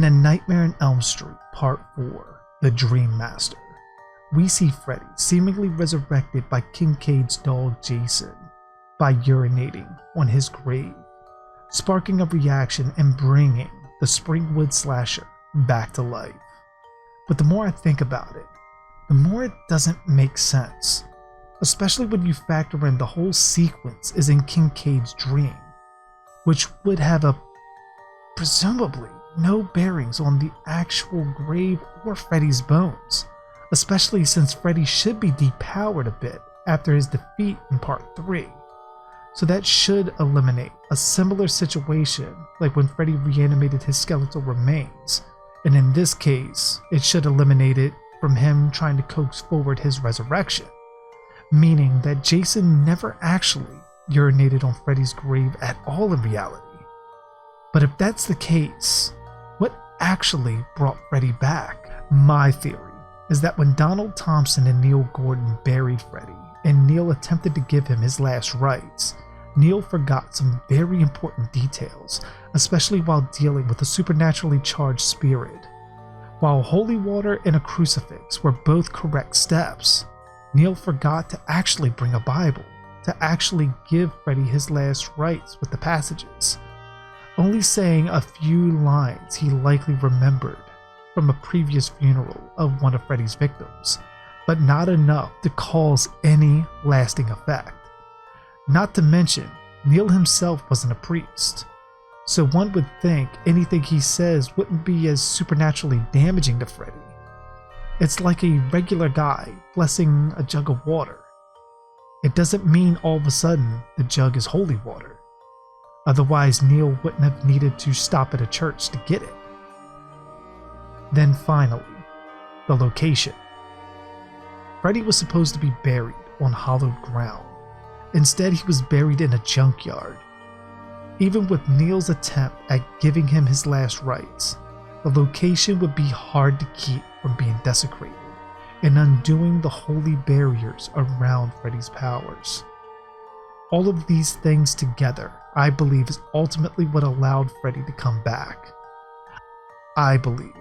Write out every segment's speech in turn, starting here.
A Nightmare on Elm Street Part 4, The Dream Master, we see Freddy seemingly resurrected by Kincaid's dog Jason by urinating on his grave, sparking a reaction and bringing the Springwood slasher back to life. But the more I think about it, the more it doesn't make sense, especially when you factor in the whole sequence is in Kincaid's dream, which would have a presumably no bearings on the actual grave or Freddy's bones, especially since Freddy should be depowered a bit after his defeat in Part 3. So that should eliminate a similar situation like when Freddy reanimated his skeletal remains, and in this case, it should eliminate it from him trying to coax forward his resurrection, meaning that Jason never actually urinated on Freddy's grave at all in reality. But if that's the case, what actually brought Freddy back? My theory is that when Donald Thompson and Neil Gordon buried Freddy, and Neil attempted to give him his last rites, Neil forgot some very important details, especially while dealing with a supernaturally charged spirit. While holy water and a crucifix were both correct steps, Neil forgot to actually bring a Bible, to actually give Freddy his last rites with the passages, only saying a few lines he likely remembered from a previous funeral of one of Freddy's victims, but not enough to cause any lasting effect. Not to mention, Neil himself wasn't a priest, so one would think anything he says wouldn't be as supernaturally damaging to Freddy. It's like a regular guy blessing a jug of water. It doesn't mean all of a sudden the jug is holy water. Otherwise, Neil wouldn't have needed to stop at a church to get it. Then finally, the location. Freddy was supposed to be buried on hallowed ground. Instead, he was buried in a junkyard. Even with Neil's attempt at giving him his last rites, the location would be hard to keep from being desecrated and undoing the holy barriers around Freddy's powers. All of these things together, I believe, is ultimately what allowed Freddy to come back. I believe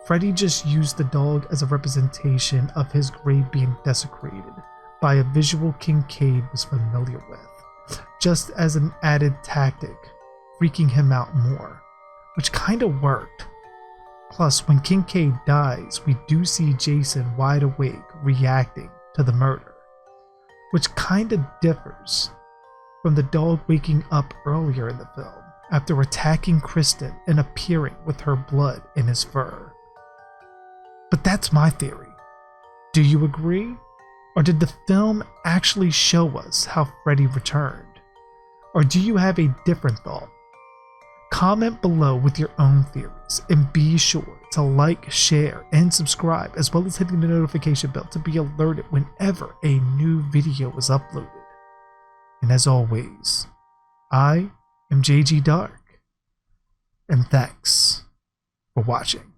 Freddy just used the dog as a representation of his grave being desecrated by a visual Kincaid was familiar with, just as an added tactic, freaking him out more, which kinda worked. Plus, when Kincaid dies, we do see Jason wide awake reacting to the murder, which kinda differs from the dog waking up earlier in the film after attacking Kristen and appearing with her blood in his fur. But that's my theory. Do you agree? Or did the film actually show us how Freddy returned? Or do you have a different thought? Comment below with your own theories, and be sure to like, share, and subscribe, as well as hitting the notification bell to be alerted whenever a new video is uploaded. And as always, I am JG Dark, and thanks for watching.